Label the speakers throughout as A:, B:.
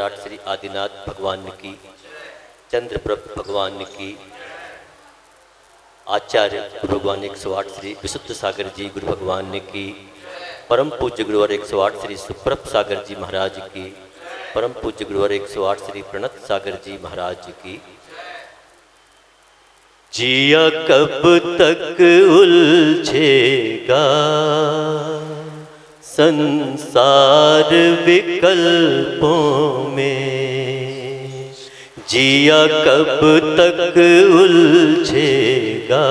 A: विराट श्री आदिनाथ भगवान की, चंद्रप्रभ भगवान की, आचार्य गुरु भगवान 108 श्री विशुद्ध सागर जी गुरु भगवान की, परम पूज्य गुरुवर 108 श्री सुप्रभ सागर जी महाराज की, परम पूज्य गुरुवर 108 श्री प्रणत सागर जी महाराज की। जिया कब तक उलझेगा संसार विकल्पों में, जिया कब तक उलझेगा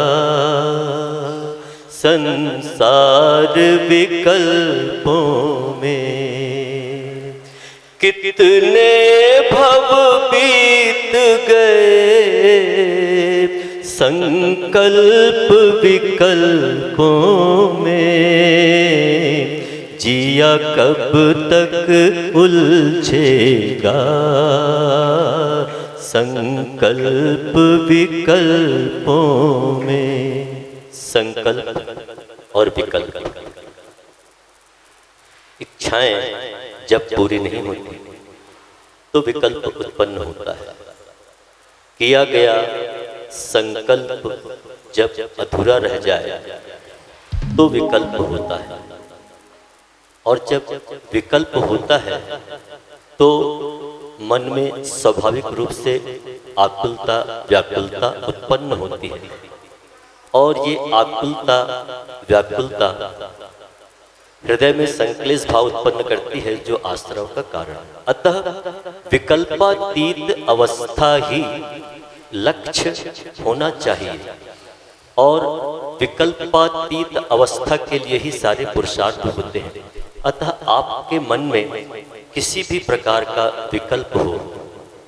A: संसार विकल्पों में। कितने भव बीत गए संकल्प विकल्पों में, जिया कब तक उलझेगा संकल्प विकल्पों में। संकल्प और विकल्प, इच्छाएं जब पूरी नहीं होती तो विकल्प उत्पन्न होता है। किया गया संकल्प जब अधूरा रह जाए तो विकल्प होता है, और जब विकल्प होता है तो मन में स्वाभाविक रूप से आकुलता व्याकुलता उत्पन्न होती है, और ये आकुलता व्याकुलता हृदय में संक्लेश भाव उत्पन्न करती है जो आश्रव का कारण। अतः विकल्पातीत अवस्था ही लक्ष्य होना चाहिए, और विकल्पातीत अवस्था के लिए ही सारे पुरुषार्थ होते हैं। अतः आपके मन में किसी भी प्रकार का विकल्प हो,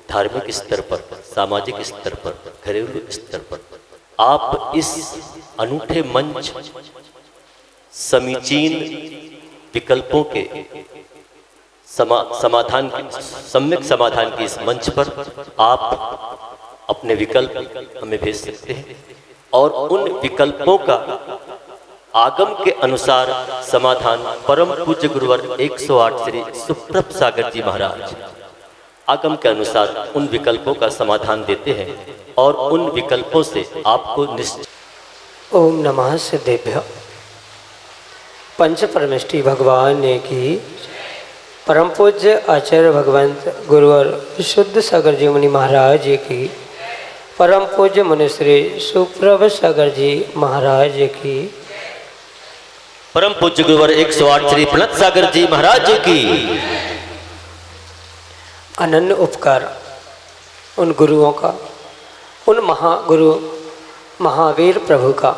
A: धार्मिक स्तर पर, सामाजिक स्तर पर, घरेलू स्तर पर, आप इस अनूठे मंच समीचीन विकल्पों के समाधान की, सम्यक समाधान की इस मंच पर आप अपने विकल्प हमें भेज सकते हैं, और उन विकल्पों का आगम के अनुसार समाधान परम पूज्य गुरुवर 108 श्री सुप्रभ सागर जी महाराज आगम के अनुसार उन विकल्पों का समाधान देते हैं, और उन विकल्पों से आपको निश्चित।
B: ओम नमः सिद्धेभ्य। पंच परमेष्टि भगवान ने की, परम पूज्य आचार्य भगवंत गुरुवर विशुद्ध सागर जी मुनि महाराज जी की, परम पूज्य मुनि श्री सुप्रभ सागर जी महाराज जी की,
A: परम पूज्य गुरुवर 108 श्री प्रणत सागर जी महाराज जी की।
B: अनन्य उपकार उन गुरुओं का, उन महागुरु महावीर प्रभु का,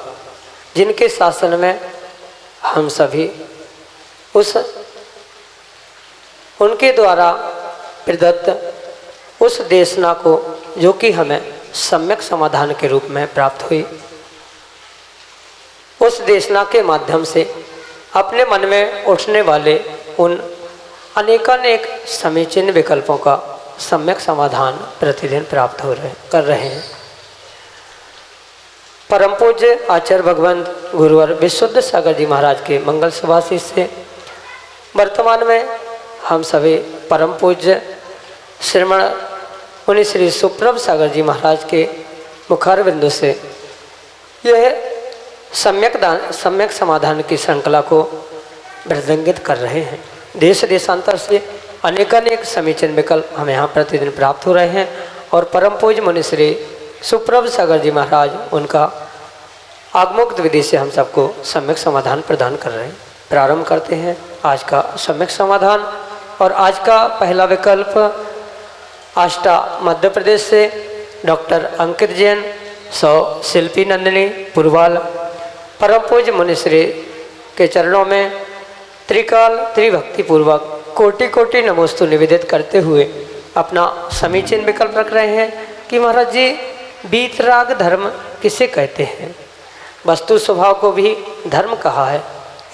B: जिनके शासन में हम सभी उनके द्वारा प्रदत्त उस देशना को, जो कि हमें सम्यक समाधान के रूप में प्राप्त हुई, उस देशना के माध्यम से अपने मन में उठने वाले उन अनेकानेक समीचीन विकल्पों का सम्यक समाधान प्रतिदिन प्राप्त कर रहे हैं। परम पूज्य आचार्य भगवंत गुरुवर विशुद्ध सागर जी महाराज के मंगल सुभाषित से वर्तमान में हम सभी परम पूज्य श्रीमण मुनि श्री सुप्रभ सागर जी महाराज के मुखार बिंदु से यह सम्यक समाधान की श्रृंखला को वृद्धिंगित कर रहे हैं। देश देशांतर से अनेकानेक समीचीन विकल्प हमें यहाँ प्रतिदिन प्राप्त हो रहे हैं, और परम पूज्य मुनि श्री सुप्रभ सागर जी महाराज उनका आगमोक्त विधि से हम सबको सम्यक समाधान प्रदान कर रहे हैं। प्रारंभ करते हैं आज का सम्यक समाधान, और आज का पहला विकल्प आष्टा मध्य प्रदेश से डॉक्टर अंकित जैन, सौ शिल्पी नंदिनी पुरवाल, परम पूज्य मुनिश्री के चरणों में त्रिकाल त्रिभक्ति पूर्वक कोटि कोटि नमोस्तु निवेदित करते हुए अपना समीचीन विकल्प रख रहे हैं कि महाराज जी, वीतराग धर्म किसे कहते हैं? वस्तु स्वभाव को भी धर्म कहा है,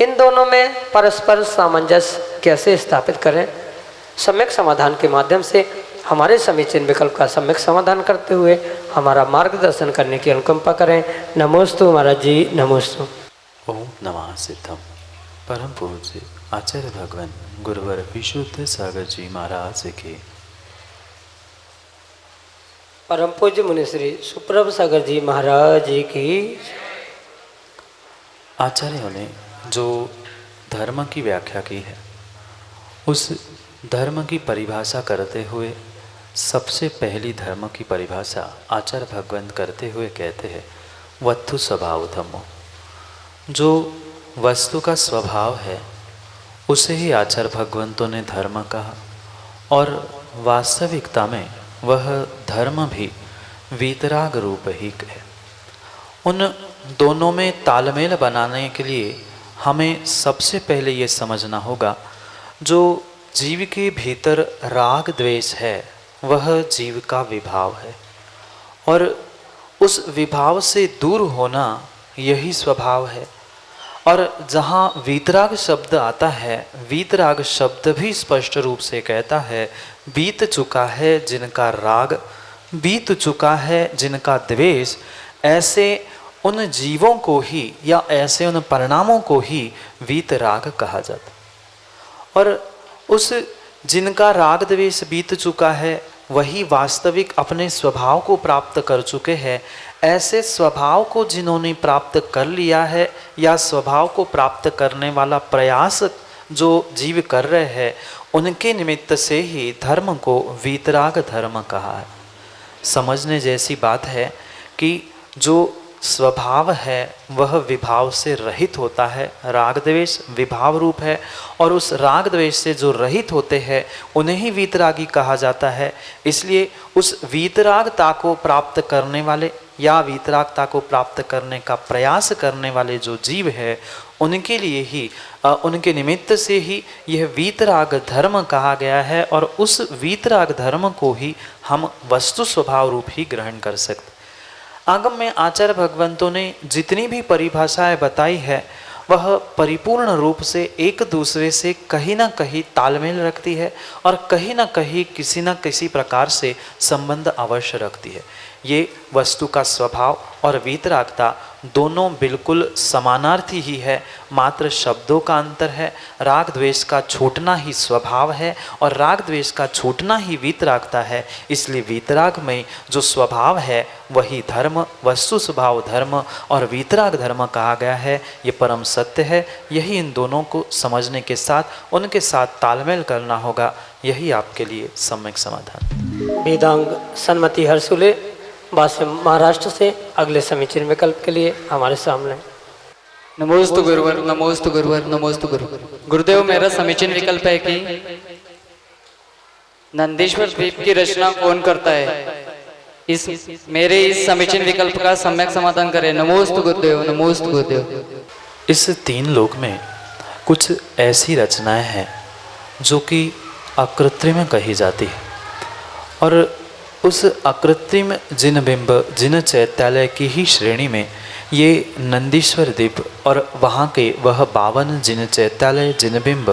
B: इन दोनों में परस्पर सामंजस्य कैसे स्थापित करें? सम्यक समाधान के माध्यम से हमारे समीचीन विकल्प का सम्यक समाधान करते हुए हमारा मार्गदर्शन करने की अनुकंपा करें। नमोस्तु महाराज जी, नमोस्तु।
C: ओम नमः सिद्धम। परम पूज्य आचार्य भगवान गुरुवर विशुद्ध सागर जी महाराज के
B: परम पूज्य मुनि श्री सुप्रभ सागर जी महाराज जी की।
C: आचार्यों ने जो धर्म की व्याख्या की है, उस धर्म की परिभाषा करते हुए सबसे पहली धर्म की परिभाषा आचार्य भगवंत करते हुए कहते हैं वस्तु स्वभाव धर्मो। जो वस्तु का स्वभाव है उसे ही आचार्य भगवंतों ने धर्म कहा, और वास्तविकता में वह धर्म भी वीतराग रूप ही है। उन दोनों में तालमेल बनाने के लिए हमें सबसे पहले ये समझना होगा, जो जीव के भीतर राग द्वेष है वह जीव का विभाव है, और उस विभाव से दूर होना यही स्वभाव है। और जहाँ वीतराग शब्द आता है, वीतराग शब्द भी स्पष्ट रूप से कहता है बीत चुका है जिनका राग, बीत चुका है जिनका द्वेष, ऐसे उन जीवों को ही या ऐसे उन परिणामों को ही वीतराग कहा जाता। और उस जिनका राग द्वेष बीत चुका है वही वास्तविक अपने स्वभाव को प्राप्त कर चुके हैं। ऐसे स्वभाव को जिन्होंने प्राप्त कर लिया है या स्वभाव को प्राप्त करने वाला प्रयास जो जीव कर रहे हैं, उनके निमित्त से ही धर्म को वीतराग धर्म कहा है। समझने जैसी बात है कि जो स्वभाव है वह विभाव से रहित होता है, राग द्वेष विभाव रूप है, और उस राग द्वेष से जो रहित होते हैं उन्हें ही वीतरागी कहा जाता है। इसलिए उस वीतरागता को प्राप्त करने वाले या वीतरागता को प्राप्त करने का प्रयास करने वाले जो जीव है, उनके लिए ही उनके निमित्त से ही यह वीतराग धर्म कहा गया है, और उस वीतराग धर्म को ही हम वस्तु स्वभाव रूप ही ग्रहण कर सकते। आगम में आचार्य भगवंतों ने जितनी भी परिभाषाएं बताई है वह परिपूर्ण रूप से एक दूसरे से कहीं ना कहीं तालमेल रखती है, और कहीं ना कहीं किसी न किसी प्रकार से संबंध अवश्य रखती है। ये वस्तु का स्वभाव और वीतरागता दोनों बिल्कुल समानार्थी ही है, मात्र शब्दों का अंतर है। राग द्वेष का छूटना ही स्वभाव है और राग द्वेष का छूटना ही वीतरागता है। इसलिए वीतराग में जो स्वभाव है वही धर्म, वस्तु स्वभाव धर्म और वीतराग धर्म कहा गया है। ये परम सत्य है। यही इन दोनों को समझने के साथ उनके साथ तालमेल करना होगा। यही आपके लिए सम्यक समाधान।
B: वेदांग सन्मति हर्षुले वास्य महाराष्ट्र से अगले समीचीन विकल्प के लिए हमारे सामने।
D: नमोस्तु गुरुवर, नमोस्तु गुरुवर, नमोस्तु गुरुवर। गुरुदेव, मेरा समीचीन विकल्प है कि नंदीश्वर द्वीप की रचना कौन करता है? मेरे इस समीचीन विकल्प का सम्यक समाधान करें। नमोस्तु गुरुदेव, नमोस्तु गुरुदेव।
C: इस तीन लोक में कुछ ऐसी रचनाएं हैं जो कि अकृत्रिम कही जाती है, और उस अकृत्रिम जिन बिंब जिन चैत्यालय की ही श्रेणी में ये नंदीश्वर द्वीप और वहाँ के वह 52 जिन चैत्यालय जिन बिंब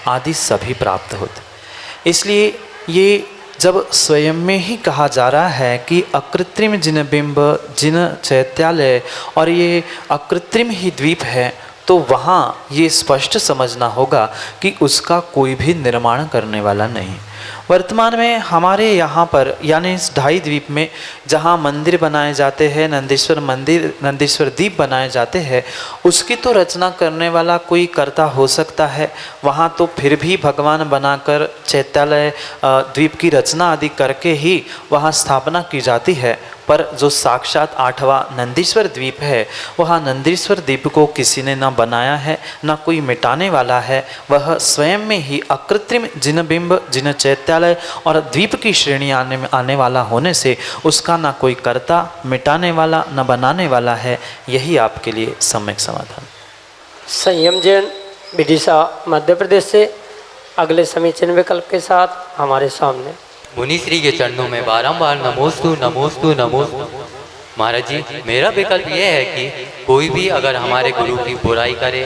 C: आदि सभी प्राप्त होते। इसलिए ये जब स्वयं में ही कहा जा रहा है कि अकृत्रिम जिन बिंब जिन चैत्यालय और ये अकृत्रिम ही द्वीप है, तो वहाँ ये स्पष्ट समझना होगा कि उसका कोई भी निर्माण करने वाला नहीं। वर्तमान में हमारे यहाँ पर यानी इस ढाई द्वीप में जहाँ मंदिर बनाए जाते हैं, नंदीश्वर मंदिर, नंदीश्वर द्वीप बनाए जाते हैं, उसकी तो रचना करने वाला कोई कर्ता हो सकता है। वहाँ तो फिर भी भगवान बनाकर चैत्यालय द्वीप की रचना आदि करके ही वहाँ स्थापना की जाती है। पर जो साक्षात 8वां नंदीश्वर द्वीप है, वह नंदीश्वर द्वीप को किसी ने न बनाया है न कोई मिटाने वाला है। वह स्वयं में ही अकृत्रिम जिन बिंब जिन चैत्यालय और द्वीप की श्रेणी आने वाला होने से उसका ना कोई कर्ता, मिटाने वाला न बनाने वाला है। यही आपके लिए सम्यक समाधान।
B: संयम जैन विदिशा मध्य प्रदेश से अगले समीचीन विकल्प के साथ हमारे सामने।
E: मुनि श्री के चरणों में बारंबार नमोस्तु नमोस्तु नमोस्तु। महाराज जी, मेरा विकल्प यह है कि कोई भी अगर हमारे गुरु की बुराई करे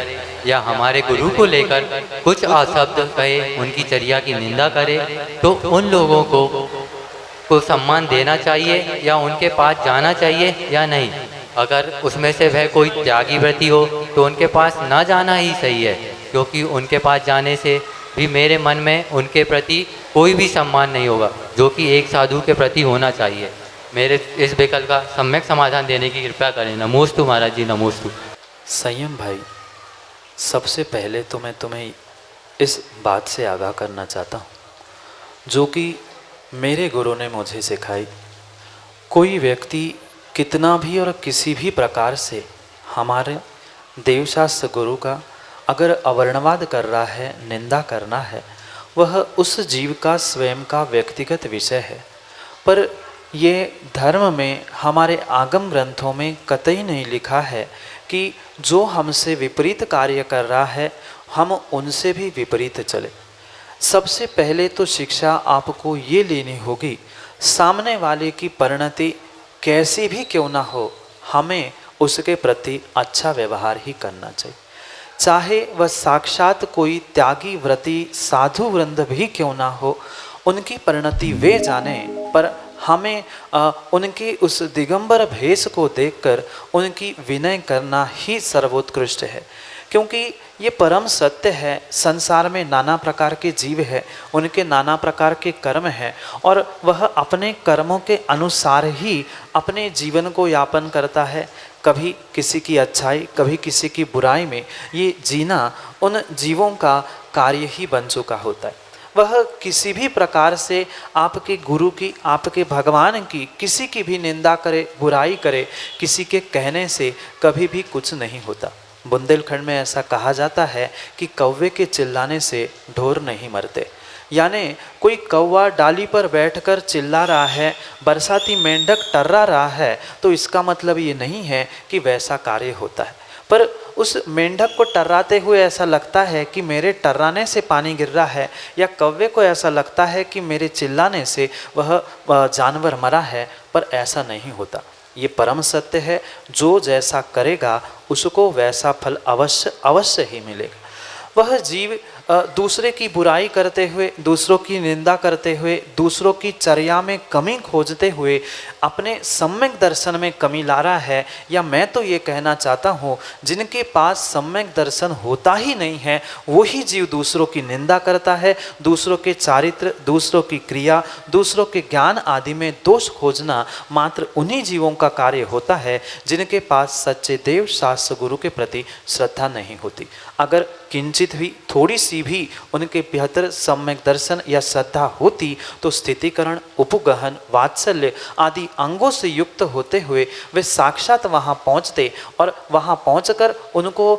E: या हमारे गुरु को लेकर कुछ अशब्द कहे, उनकी चर्या की निंदा करे, तो उन लोगों को सम्मान देना चाहिए या उनके पास जाना चाहिए या नहीं। अगर उसमें से वह कोई त्यागी व्रती हो तो उनके पास ना जाना ही सही है, क्योंकि उनके पास जाने से भी मेरे मन में उनके प्रति कोई भी सम्मान नहीं होगा, जो कि एक साधु के प्रति होना चाहिए। मेरे इस विकल्प का सम्यक समाधान देने की कृपा करें। नमोस्तु महाराज जी, नमोस्तु।
C: संयम भाई, सबसे पहले तो मैं तुम्हें इस बात से आगाह करना चाहता हूँ जो कि मेरे गुरु ने मुझे सिखाई। कोई व्यक्ति कितना भी और किसी भी प्रकार से हमारे देवशास्त्र गुरु का अगर अवर्णवाद कर रहा है, निंदा करना है, वह उस जीव का स्वयं का व्यक्तिगत विषय है। पर ये धर्म में, हमारे आगम ग्रंथों में कतई नहीं लिखा है कि जो हमसे विपरीत कार्य कर रहा है हम उनसे भी विपरीत चले। सबसे पहले तो शिक्षा आपको ये लेनी होगी, सामने वाले की परिणति कैसी भी क्यों ना हो, हमें उसके प्रति अच्छा व्यवहार ही करना चाहिए। चाहे वह साक्षात कोई त्यागी व्रती साधु वृंद भी क्यों ना हो, उनकी परिणति वे जाने, पर हमें उनके उस दिगंबर भेष को देखकर उनकी विनय करना ही सर्वोत्कृष्ट है। क्योंकि ये परम सत्य है, संसार में नाना प्रकार के जीव है, उनके नाना प्रकार के कर्म हैं और वह अपने कर्मों के अनुसार ही अपने जीवन को यापन करता है। कभी किसी की अच्छाई, कभी किसी की बुराई में ये जीना उन जीवों का कार्य ही बन चुका होता है। वह किसी भी प्रकार से आपके गुरु की, आपके भगवान की किसी की भी निंदा करे, बुराई करे, किसी के कहने से कभी भी कुछ नहीं होता। बुंदेलखंड में ऐसा कहा जाता है कि कौवे के चिल्लाने से ढोर नहीं मरते। यानी कोई कौवा डाली पर बैठकर चिल्ला रहा है, बरसाती मेंढक टर्रा रहा है, तो इसका मतलब ये नहीं है कि वैसा कार्य होता है। पर उस मेंढक को टर्राते हुए ऐसा लगता है कि मेरे टर्राने से पानी गिर रहा है, या कौवे को ऐसा लगता है कि मेरे चिल्लाने से वह जानवर मरा है, पर ऐसा नहीं होता। ये परम सत्य है, जो जैसा करेगा उसको वैसा फल अवश्य अवश्य ही मिलेगा। वह जीव दूसरे की बुराई करते हुए, दूसरों की निंदा करते हुए, दूसरों की चर्या में कमी खोजते हुए अपने सम्यक दर्शन में कमी ला रहा है, या मैं तो ये कहना चाहता हूँ जिनके पास सम्यक दर्शन होता ही नहीं है वही जीव दूसरों की निंदा करता है। दूसरों के चारित्र, दूसरों की क्रिया, दूसरों के ज्ञान आदि में दोष खोजना मात्र उन्हीं जीवों का कार्य होता है जिनके पास सच्चे देव शास्त्र गुरु के प्रति श्रद्धा नहीं होती। अगर किंचित भी, थोड़ी सी भी उनके बेहतर सम्यक दर्शन या श्रद्धा होती तो स्थितिकरण, उपगहन, वात्सल्य आदि अंगों से युक्त होते हुए वे साक्षात वहाँ पहुँचते और वहाँ पहुँचकर उनको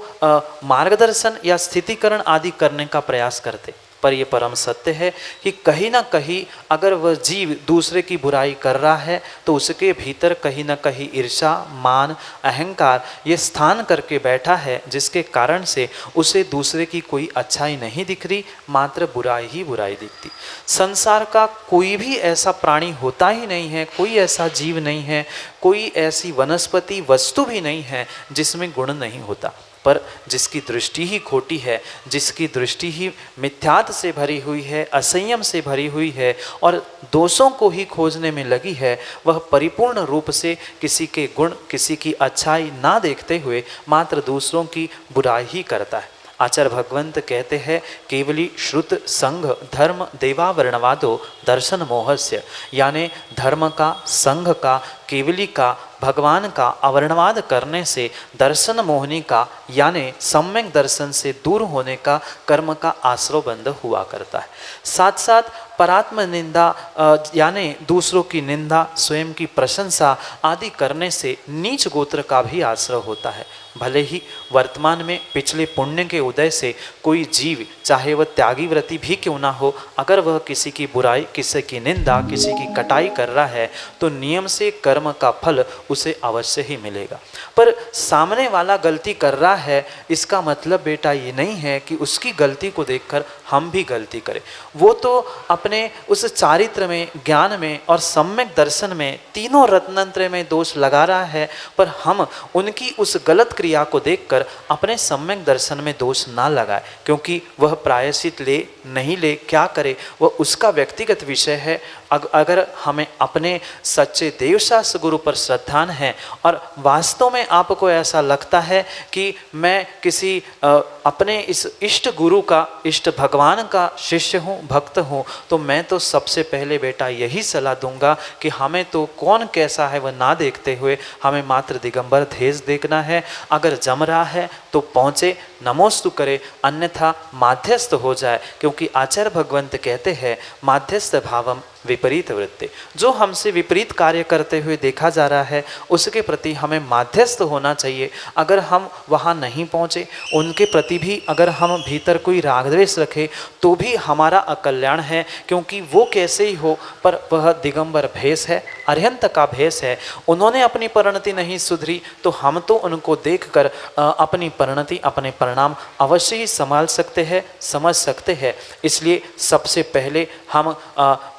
C: मार्गदर्शन या स्थितिकरण आदि करने का प्रयास करते। पर यह परम सत्य है कि कहीं ना कहीं अगर वह जीव दूसरे की बुराई कर रहा है तो उसके भीतर कहीं ना कहीं ईर्ष्या, मान, अहंकार ये स्थान करके बैठा है, जिसके कारण से उसे दूसरे की कोई अच्छाई नहीं दिख रही, मात्र बुराई ही बुराई दिखती। संसार का कोई भी ऐसा प्राणी होता ही नहीं है, कोई ऐसा जीव नहीं है, कोई ऐसी वनस्पति वस्तु भी नहीं है जिसमें गुण नहीं होता। पर जिसकी दृष्टि ही खोटी है, जिसकी दृष्टि ही मिथ्यात्व से भरी हुई है, असंयम से भरी हुई है और दोषों को ही खोजने में लगी है, वह परिपूर्ण रूप से किसी के गुण, किसी की अच्छाई ना देखते हुए मात्र दूसरों की बुराई ही करता है। आचार्य भगवंत कहते हैं, केवली श्रुत संघ धर्म देवावर्णवादो दर्शन मोहस्य, यानी धर्म का, संघ का, केवली का, भगवान का अवर्णवाद करने से दर्शन मोहनी का यानी सम्यक दर्शन से दूर होने का कर्म का आश्रय बंद हुआ करता है। साथ साथ परात्म निंदा यानी दूसरों की निंदा, स्वयं की प्रशंसा आदि करने से नीच गोत्र का भी आश्रय होता है। भले ही वर्तमान में पिछले पुण्य के उदय से कोई जीव, चाहे वह त्यागी व्रति भी क्यों ना हो, अगर वह किसी की बुराई, किसी की निंदा, किसी की कटाई कर रहा है तो नियम से कर्म का फल उसे अवश्य ही मिलेगा। पर सामने वाला गलती कर रहा है, इसका मतलब बेटा ये नहीं है कि उसकी गलती को देखकर हम भी गलती करें। वो तो अपने उस चारित्र में, ज्ञान में और सम्यक दर्शन में, तीनों रत्नंत्र में दोष लगा रहा है, पर हम उनकी उस गलत क्रिया को देखकर अपने सम्यक दर्शन में दोष ना लगाए, क्योंकि वह प्रायश्चित ले नहीं ले, क्या करे, वह उसका व्यक्तिगत विषय है। अगर हमें अपने सच्चे देवशास्त्र गुरु पर श्रद्धा समाधान है और वास्तव में आपको ऐसा लगता है कि मैं किसी अपने इस इष्ट गुरु का, इष्ट भगवान का शिष्य हूँ, भक्त हूँ, तो मैं तो सबसे पहले बेटा यही सलाह दूंगा कि हमें तो कौन कैसा है वह ना देखते हुए हमें मात्र दिगंबर भेष देखना है। अगर जम रहा है तो पहुँचे, नमोस्तु करे, अन्यथा माध्यस्थ हो जाए, क्योंकि आचार्य भगवंत कहते हैं माध्यस्थ भावम विपरीत वृत्ति। जो हमसे विपरीत कार्य करते हुए देखा जा रहा है उसके प्रति हमें माध्यस्थ होना चाहिए। अगर हम वहाँ नहीं पहुँचे, उनके प्रति भी अगर हम भीतर कोई राग द्वेष रखें तो भी हमारा अकल्याण है, क्योंकि वो कैसे ही हो पर वह दिगंबर भेष है, अरिहंत का भेष है। उन्होंने अपनी परिणति नहीं सुधरी तो हम तो उनको देखकर अपनी परिणति, अपने परिणाम अवश्य ही संभाल सकते हैं, समझ सकते हैं। इसलिए सबसे पहले हम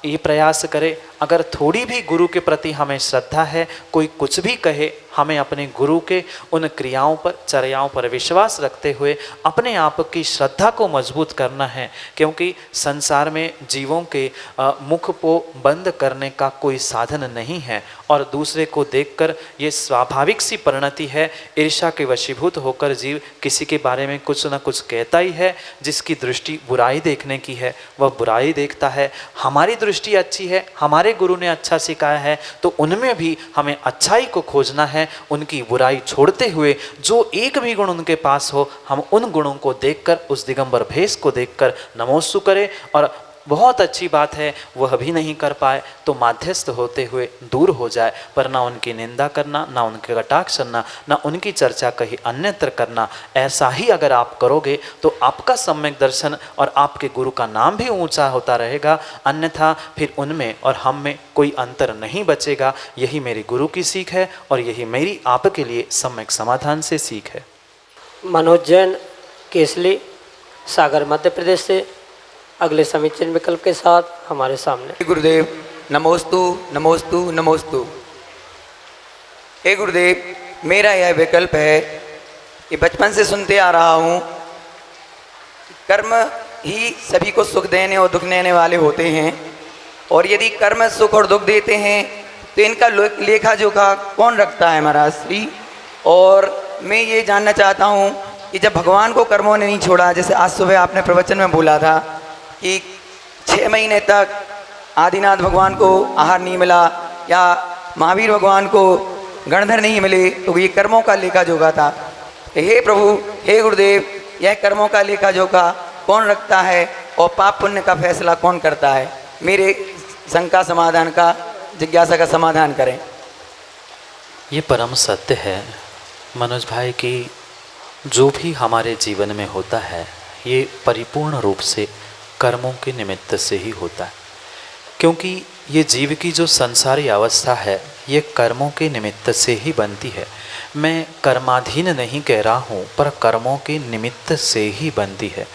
C: ये प्रयास करें, अगर थोड़ी भी गुरु के प्रति हमें श्रद्धा है, कोई कुछ भी कहे, हमें अपने गुरु के उन क्रियाओं पर, चर्याओं पर विश्वास रखते हुए अपने आप की श्रद्धा को मजबूत करना है, क्योंकि संसार में जीवों के मुख को बंद करने का कोई साधन नहीं है और दूसरे को देखकर ये स्वाभाविक सी परिणति है। ईर्ष्या के वशीभूत होकर जीव किसी के बारे में कुछ न कुछ कहता ही है। जिसकी दृष्टि बुराई देखने की है वह बुराई देखता है। हमारी दृष्टि अच्छी है, हमारे गुरु ने अच्छा सिखाया है, तो उनमें भी हमें अच्छाई को खोजना है, उनकी बुराई छोड़ते हुए जो एक भी गुण उनके पास हो हम उन गुणों को देखकर, उस दिगंबर भेष को देखकर नमोस्तु करें। और बहुत अच्छी बात है वह भी नहीं कर पाए तो माध्यस्थ होते हुए दूर हो जाए, पर ना उनकी निंदा करना, ना उनके कटाक्ष करना, ना उनकी चर्चा कहीं अन्यत्र करना। ऐसा ही अगर आप करोगे तो आपका सम्यक दर्शन और आपके गुरु का नाम भी ऊंचा होता रहेगा, अन्यथा फिर उनमें और हम में कोई अंतर नहीं बचेगा। यही मेरी गुरु की सीख है और यही मेरी आपके लिए सम्यक समाधान से सीख है।
B: मनोज जैन केसली, सागर, मध्य प्रदेश से अगले समीचीन विकल्प के साथ हमारे सामने।
F: गुरुदेव नमोस्तु नमोस्तु नमोस्तु। हे गुरुदेव, मेरा यह विकल्प है कि बचपन से सुनते आ रहा हूँ, कर्म ही सभी को सुख देने और दुख देने वाले होते हैं, और यदि कर्म सुख और दुख देते हैं तो इनका लेखा जोखा कौन रखता है महाराज श्री। और मैं ये जानना चाहता हूँ कि जब भगवान को कर्मों ने नहीं छोड़ा, जैसे आज सुबह आपने प्रवचन में बोला था कि 6 महीने तक आदिनाथ भगवान को आहार नहीं मिला या महावीर भगवान को गणधर नहीं मिले, तो ये कर्मों का लेखा जोखा था। हे प्रभु, हे गुरुदेव, यह कर्मों का लेखा जोखा कौन रखता है और पाप पुण्य का फैसला कौन करता है? मेरे शंका समाधान का, जिज्ञासा का समाधान करें।
C: ये परम सत्य है मनोज भाई कि जो भी हमारे जीवन में होता है ये परिपूर्ण रूप से कर्मों के निमित्त से ही होता है, क्योंकि ये जीव की जो संसारी अवस्था है ये कर्मों के निमित्त से ही बनती है। मैं कर्माधीन नहीं कह रहा हूँ, पर कर्मों के निमित्त से ही बनती है।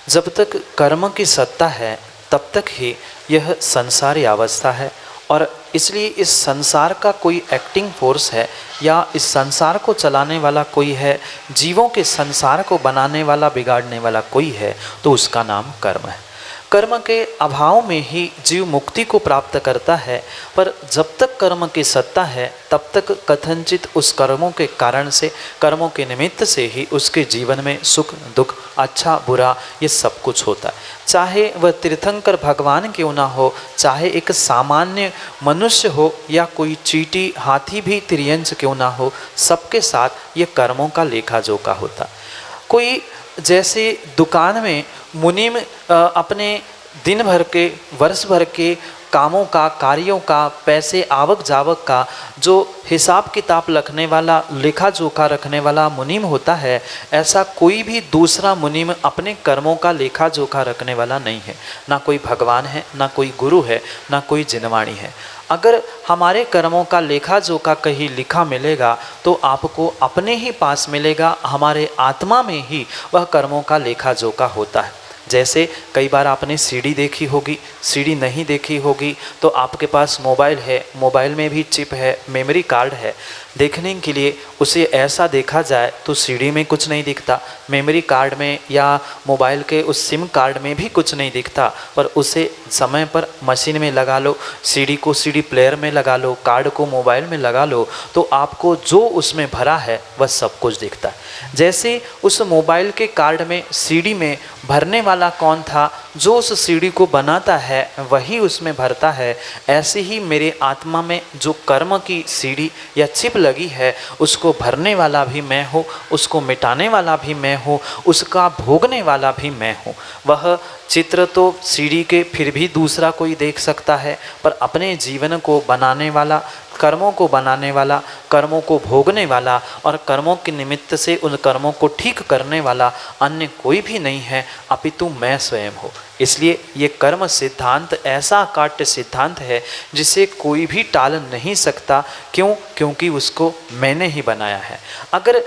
C: जब तक कर्म की सत्ता है तब तक ही यह संसारी अवस्था है, और इसलिए इस संसार का कोई एक्टिंग फोर्स है या इस संसार को चलाने वाला कोई है, जीवों के संसार को बनाने वाला, बिगाड़ने वाला कोई है, तो उसका नाम कर्म है। कर्म के अभाव में ही जीव मुक्ति को प्राप्त करता है, पर जब तक कर्म की सत्ता है तब तक कथनचित उस कर्मों के कारण से, कर्मों के निमित्त से ही उसके जीवन में सुख दुख, अच्छा बुरा, ये सब कुछ होता है। चाहे वह तीर्थंकर भगवान क्यों ना हो, चाहे एक सामान्य मनुष्य हो या कोई चींटी हाथी भी तिर्यंच क्यों ना हो, सबके साथ ये कर्मों का लेखा जोखा होता। कोई जैसे दुकान में मुनीम अपने दिन भर के, वर्ष भर के कामों का, कार्यों का, पैसे आवक जावक का जो हिसाब किताब रखने वाला, लेखा जोखा रखने वाला मुनीम होता है, ऐसा कोई भी दूसरा मुनीम अपने कर्मों का लेखा जोखा रखने वाला नहीं है। ना कोई भगवान है, ना कोई गुरु है, ना कोई जिनवाणी है। अगर हमारे कर्मों का लेखा जोखा कहीं लिखा मिलेगा तो आपको अपने ही पास मिलेगा, हमारे आत्मा में ही वह कर्मों का लेखा जोखा होता है। जैसे कई बार आपने सीडी देखी होगी, सीडी नहीं देखी होगी तो आपके पास मोबाइल है, मोबाइल में भी चिप है, मेमोरी कार्ड है। देखने के लिए उसे ऐसा देखा जाए तो सीडी में कुछ नहीं दिखता, मेमोरी कार्ड में या मोबाइल के उस सिम कार्ड में भी कुछ नहीं दिखता, पर उसे समय पर मशीन में लगा लो, सीडी को सीडी प्लेयर में लगा लो, कार्ड को मोबाइल में लगा लो, तो आपको जो उसमें भरा है वह सब कुछ दिखता है। जैसे उस मोबाइल के कार्ड में सीडी में भरने वाला कौन था, जो उस सीडी को बनाता है वही उसमें भरता है, ऐसे ही मेरे आत्मा में जो कर्म की सीडी या चिप लगी है उसको भरने वाला भी मैं हूँ, उसको मिटाने वाला भी मैं हूँ, उसका भोगने वाला भी मैं हूँ। वह चित्र तो सीडी के फिर भी दूसरा कोई देख सकता है, पर अपने जीवन को बनाने वाला, कर्मों को बनाने वाला, कर्मों को भोगने वाला और कर्मों के निमित्त से उन कर्मों को ठीक करने वाला अन्य कोई भी नहीं है, अपितु मैं स्वयं हूँ। इसलिए ये कर्म सिद्धांत ऐसा काट्य सिद्धांत है जिसे कोई भी टाल नहीं सकता। क्यों? क्योंकि उसको मैंने ही बनाया है। अगर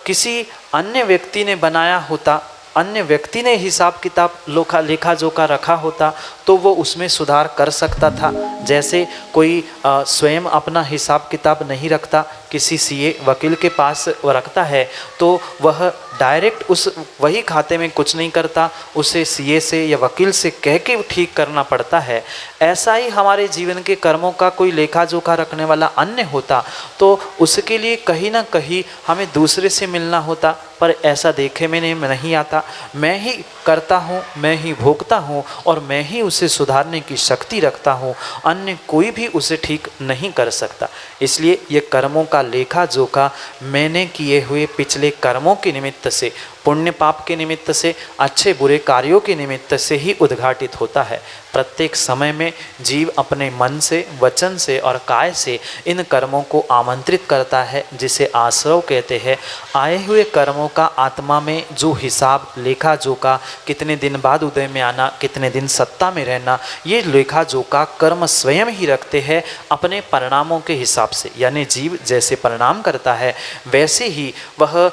C: किसी अन्य व्यक्ति ने बनाया होता, अन्य व्यक्ति ने हिसाब किताब लेखा जोखा रखा होता तो वो उसमें सुधार कर सकता था। जैसे कोई स्वयं अपना हिसाब किताब नहीं रखता, किसी सीए वकील के पास रखता है तो वह डायरेक्ट उस वही खाते में कुछ नहीं करता, उसे सीए से या वकील से कह के ठीक करना पड़ता है। ऐसा ही हमारे जीवन के कर्मों का कोई लेखा जोखा रखने वाला अन्य होता तो उसके लिए कहीं ना कहीं हमें दूसरे से मिलना होता, पर ऐसा देखे में नहीं आता। मैं ही करता हूँ, मैं ही भोगता हूँ और मैं ही उसे सुधारने की शक्ति रखता हूँ, अन्य कोई भी उसे ठीक नहीं कर सकता। इसलिए ये कर्मों का लेखा जोखा मैंने किए हुए पिछले कर्मों के निमित्त से, पुण्य पाप के निमित्त से, अच्छे बुरे कार्यों के निमित्त से ही उद्घाटित होता है। प्रत्येक समय में जीव अपने मन से, वचन से और काय से इन कर्मों को आमंत्रित करता है, जिसे आश्रव कहते हैं। आए हुए कर्मों का आत्मा में जो हिसाब लेखा जोखा, कितने दिन बाद उदय में आना, कितने दिन सत्ता में रहना, ये लेखा जोखा कर्म स्वयं ही रखते हैं अपने परिणामों के हिसाब से। यानी जीव जैसे परिणाम करता है वैसे ही वह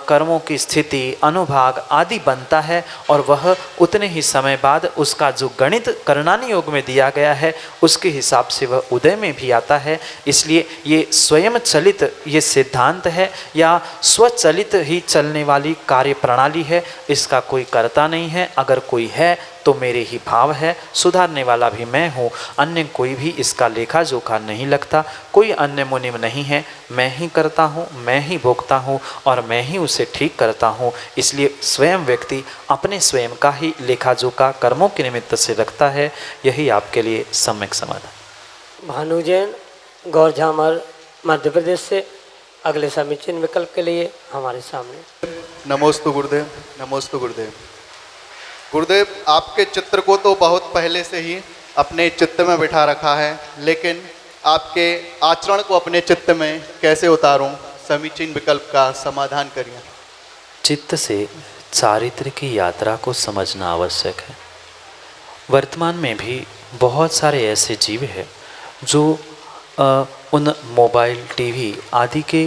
C: कर्मों की स्थिति, अनुभाग आदि बनता है और वह उतने ही समय बाद उसका जो गणित करणानी योग में दिया गया है उसके हिसाब से वह उदय में भी आता है। इसलिए ये स्वयं चलित ये सिद्धांत है या स्वचलित ही चलने वाली कार्य प्रणाली है, इसका कोई कर्ता नहीं है। अगर कोई है तो मेरे ही भाव है, सुधारने वाला भी मैं हूँ, अन्य कोई भी इसका लेखा जोखा नहीं लगता, कोई अन्य मुनिम नहीं है। मैं ही करता हूँ, मैं ही भोगता हूँ और मैं ही उसे ठीक करता हूँ। इसलिए स्वयं व्यक्ति अपने स्वयं का ही लेखा जोखा कर्मों के निमित्त से रखता है। यही आपके लिए सम्यक समाधान।
B: भानु जैन, गौर झामर, मध्य प्रदेश से अगले समीचीन विकल्प के लिए हमारे सामने।
G: नमोस्तु गुरुदेव, नमोस्तु गुरुदेव। गुरुदेव, आपके चित्र को तो बहुत पहले से ही अपने चित्त में बिठा रखा है, लेकिन आपके आचरण को अपने चित्त में कैसे उतारूं? समीचीन विकल्प का समाधान करिए।
C: चित्त से चारित्र की यात्रा को समझना आवश्यक है। वर्तमान में भी बहुत सारे ऐसे जीव हैं जो उन मोबाइल, टीवी आदि के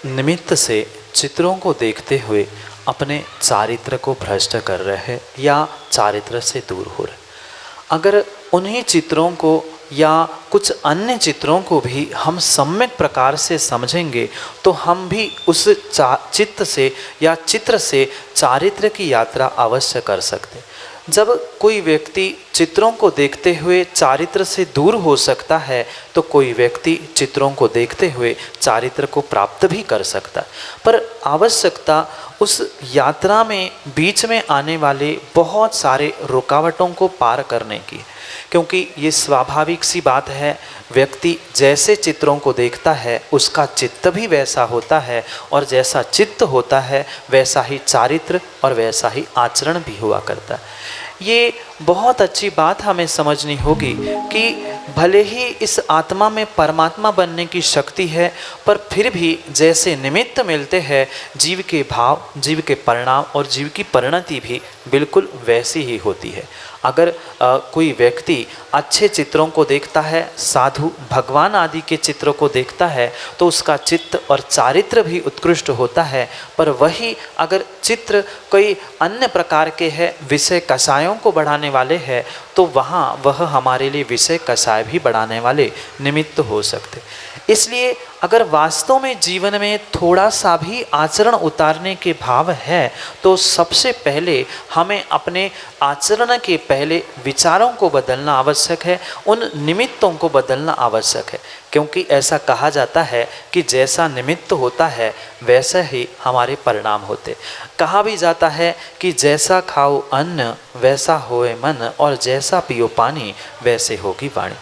C: निमित्त से चित्रों को देखते हुए अपने चारित्र को भ्रष्ट कर रहे हैं या चारित्र से दूर हो रहे। अगर उन्हीं चित्रों को या कुछ अन्य चित्रों को भी हम सम्यक प्रकार से समझेंगे तो हम भी उस चित्त से या चित्र से चारित्र की यात्रा अवश्य कर सकते। जब कोई व्यक्ति चित्रों को देखते हुए चारित्र से दूर हो सकता है तो कोई व्यक्ति चित्रों को देखते हुए चारित्र को प्राप्त भी कर सकता है। पर आवश्यकता उस यात्रा में बीच में आने वाले बहुत सारे रुकावटों को पार करने की, क्योंकि ये स्वाभाविक सी बात है। व्यक्ति जैसे चित्रों को देखता है उसका चित्त भी वैसा होता है और जैसा चित्त होता है वैसा ही चारित्र और वैसा ही आचरण भी हुआ करता है। ये बहुत अच्छी बात हमें समझनी होगी कि भले ही इस आत्मा में परमात्मा बनने की शक्ति है, पर फिर भी जैसे निमित्त मिलते हैं जीव के भाव, जीव के परिणाम और जीव की परिणति भी बिल्कुल वैसी ही होती है। अगर कोई व्यक्ति अच्छे चित्रों को देखता है, साधु भगवान आदि के चित्रों को देखता है तो उसका चित्त और चारित्र भी उत्कृष्ट होता है। पर वही अगर चित्र कोई अन्य प्रकार के है, विषय कषायों को बढ़ाने वाले हैं, तो वहाँ वह हमारे लिए विषय कषाय भी बढ़ाने वाले निमित्त हो सकते। इसलिए अगर वास्तव में जीवन में थोड़ा सा भी आचरण उतारने के भाव है तो सबसे पहले हमें अपने आचरण के पहले विचारों को बदलना आवश्यक है, उन निमित्तों को बदलना आवश्यक है। क्योंकि ऐसा कहा जाता है कि जैसा निमित्त होता है वैसा ही हमारे परिणाम होते। कहा भी जाता है कि जैसा खाओ अन्न वैसा होए मन, और जैसा पियो पानी वैसे होगी वाणी।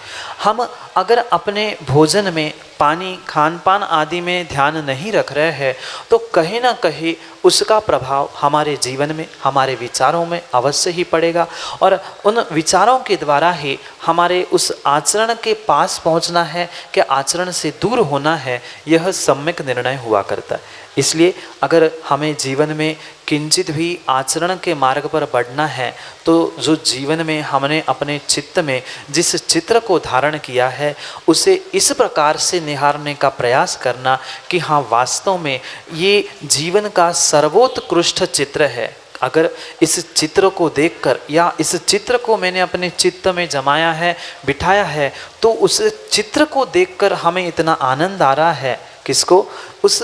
C: हम अगर अपने भोजन में, पानी, खान पान आदि में ध्यान नहीं रख रहे हैं तो कहीं ना कहीं उसका प्रभाव हमारे जीवन में, हमारे विचारों में अवश्य ही पड़ेगा, और उन विचारों के द्वारा ही हमारे उस आचरण के पास पहुंचना है कि आचरण से दूर होना है, यह सम्यक निर्णय हुआ करता है। इसलिए अगर हमें जीवन में किंचित भी आचरण के मार्ग पर बढ़ना है तो जो जीवन में हमने अपने चित्त में जिस चित्र को धारण किया है उसे इस प्रकार से निहारने का प्रयास करना कि हाँ, वास्तव में ये जीवन का सर्वोत्कृष्ट चित्र है। अगर इस चित्र को देखकर या इस चित्र को मैंने अपने चित्त में जमाया है, बिठाया है, तो उस चित्र को देखकर हमें इतना आनंद आ रहा है। किसको? उस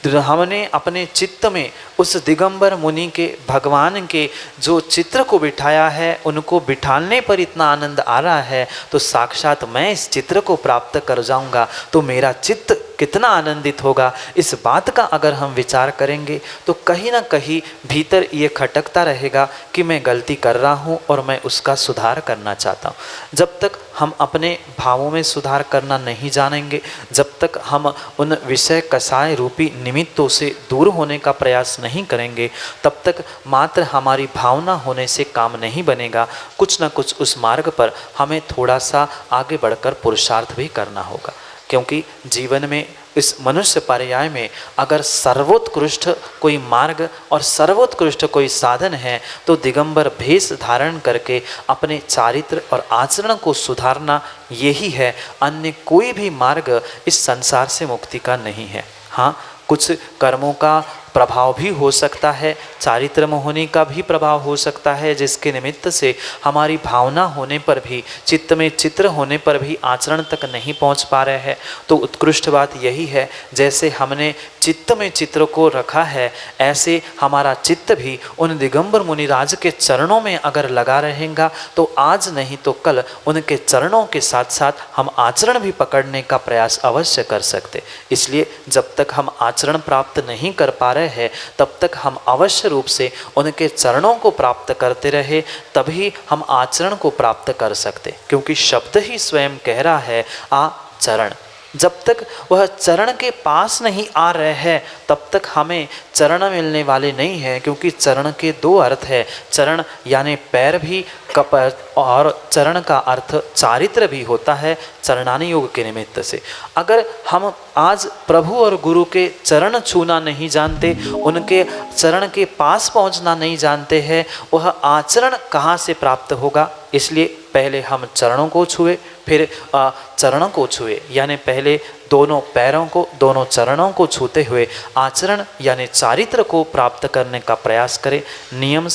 C: हमने अपने चित्त में उस दिगंबर मुनि के, भगवान के जो चित्र को बिठाया है, उनको बिठाने पर इतना आनंद आ रहा है, तो साक्षात मैं इस चित्र को प्राप्त कर जाऊंगा तो मेरा चित्त कितना आनंदित होगा। इस बात का अगर हम विचार करेंगे तो कहीं ना कहीं भीतर ये खटकता रहेगा कि मैं गलती कर रहा हूँ और मैं उसका सुधार करना चाहता हूँ। जब तक हम अपने भावों में सुधार करना नहीं जानेंगे, जब तक हम उन विषय कसाय रूपी निमित्तों से दूर होने का प्रयास नहीं करेंगे, तब तक मात्र हमारी भावना होने से काम नहीं बनेगा। कुछ न कुछ उस मार्ग पर हमें थोड़ा सा आगे बढ़कर पुरुषार्थ भी करना होगा। क्योंकि जीवन में, इस मनुष्य पर्याय में अगर सर्वोत्कृष्ट कोई मार्ग और सर्वोत्कृष्ट कोई साधन है तो दिगंबर भेष धारण करके अपने चारित्र और आचरण को सुधारना यही है। अन्य कोई भी मार्ग इस संसार से मुक्ति का नहीं है। हाँ, कुछ कर्मों का प्रभाव भी हो सकता है, चारित्र मोहनी का भी प्रभाव हो सकता है, जिसके निमित्त से हमारी भावना होने पर भी, चित्त में चित्र होने पर भी आचरण तक नहीं पहुंच पा रहे हैं। तो उत्कृष्ट बात यही है, जैसे हमने चित्त में चित्र को रखा है, ऐसे हमारा चित्त भी उन दिगंबर मुनिराज के चरणों में अगर लगा रहेगा तो आज नहीं तो कल उनके चरणों के साथ साथ हम आचरण भी पकड़ने का प्रयास अवश्य कर सकते। इसलिए जब तक हम आचरण प्राप्त नहीं कर पा रहे हैं तब तक हम अवश्य रूप से उनके चरणों को प्राप्त करते रहे, तभी हम आचरण को प्राप्त कर सकते। क्योंकि शब्द ही स्वयं कह रहा है आचरण। जब तक वह चरण के पास नहीं आ रहे हैं तब तक हमें चरण मिलने वाले नहीं हैं। क्योंकि चरण के दो अर्थ है, चरण यानी पैर भी कप, और चरण का अर्थ चारित्र भी होता है चरणानी योग के निमित्त से। अगर हम आज प्रभु और गुरु के चरण छूना नहीं जानते, उनके चरण के पास पहुंचना नहीं जानते हैं, वह आचरण कहाँ से प्राप्त होगा। इसलिए पहले हम चरणों को छुए, फिर चरणों को छुए, यानी पहले दोनों पैरों को, दोनों चरणों को छूते हुए आचरण यानी चारित्र को प्राप्त करने का प्रयास करें। नियम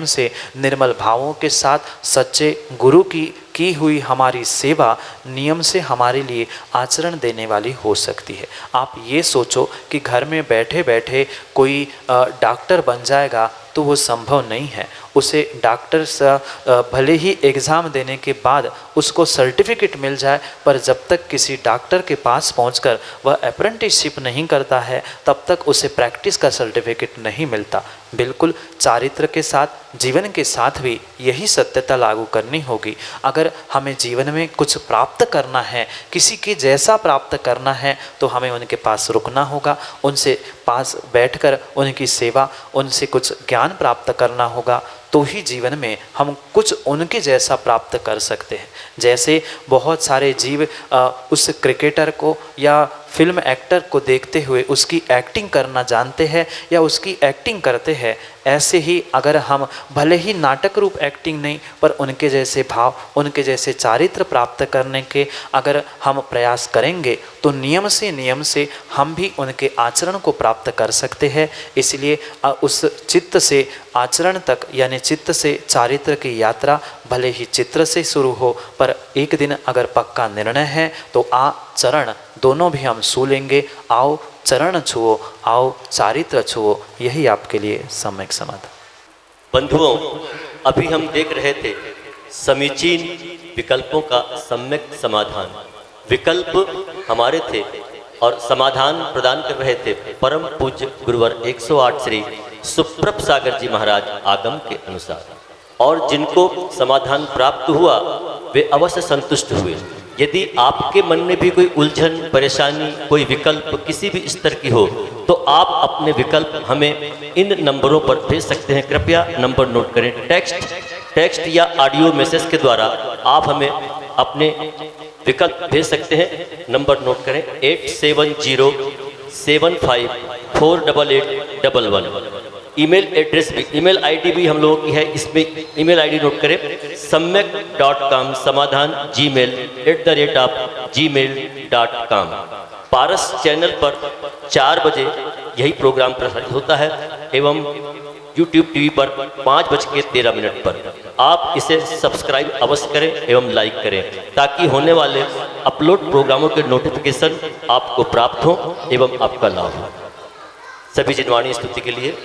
C: से निर्मल भावों के साथ सच्चे गुरु की हुई हमारी सेवा नियम से हमारे लिए आचरण देने वाली हो सकती है। आप ये सोचो कि घर में बैठे बैठे कोई डॉक्टर बन जाएगा तो वो संभव नहीं है। उसे डॉक्टर से भले ही एग्ज़ाम देने के बाद उसको सर्टिफिकेट मिल जाए, पर जब तक किसी डॉक्टर के पास पहुंचकर वह अप्रेंटिसशिप नहीं करता है तब तक उसे प्रैक्टिस का सर्टिफिकेट नहीं मिलता। बिल्कुल चारित्र के साथ, जीवन के साथ भी यही सत्यता लागू करनी होगी। अगर हमें जीवन में कुछ प्राप्त करना है, किसी के जैसा प्राप्त करना है, तो हमें उनके पास रुकना होगा, उनसे पास बैठकर उनकी सेवा, उनसे कुछ ज्ञान प्राप्त करना होगा, तो ही जीवन में हम कुछ उनके जैसा प्राप्त कर सकते हैं। जैसे बहुत सारे जीव उस क्रिकेटर को या फिल्म एक्टर को देखते हुए उसकी एक्टिंग करना जानते हैं या उसकी एक्टिंग करते हैं, ऐसे ही अगर हम भले ही नाटक रूप एक्टिंग नहीं, पर उनके जैसे भाव, उनके जैसे चारित्र प्राप्त करने के अगर हम प्रयास करेंगे तो नियम से हम भी उनके आचरण को प्राप्त कर सकते हैं। इसलिए उस चित्त से आचरण तक यानी चित्त से चारित्र की यात्रा भले ही चित्र से शुरू हो, पर एक दिन अगर पक्का निर्णय है तो आ चरण दोनों भी हम छू लेंगे। आओ चरण छुओ, आओ चारित्र छुओ, यही आपके लिए सम्यक समाधान।
A: बंधुओं, अभी हम देख रहे थे समीचीन विकल्पों का सम्यक समाधान। विकल्प हमारे थे और समाधान प्रदान कर रहे थे परम पूज्य गुरुवर 108 श्री सुप्रभ सागर जी महाराज आगम के अनुसार। और जिनको समाधान प्राप्त हुआ वे अवश्य संतुष्ट हुए। यदि आपके मन में भी कोई उलझन, परेशानी, कोई विकल्प किसी भी स्तर की हो तो आप अपने विकल्प हमें इन नंबरों पर भेज सकते हैं। कृपया नंबर नोट करें। टेक्स्ट या ऑडियो मैसेज के द्वारा आप हमें अपने विकल्प भेज सकते हैं। नंबर नोट करें 8707548811। ईमेल एड्रेस भी, ईमेल आईडी भी हम लोगों की है। इसमें ईमेल आईडी नोट करें सम्यक.com समाधान gmail@gmail.com। पारस चैनल पर 4 बजे यही प्रोग्राम प्रसारित होता है एवं YouTube TV पर 5:13 पर। आप इसे सब्सक्राइब अवश्य करें एवं लाइक करें ताकि होने वाले अपलोड प्रोग्रामों के नोटिफिकेशन आपको प्राप्त हो एवं आपका लाभ हो। सभी जिनवाणी स्तुति के लिए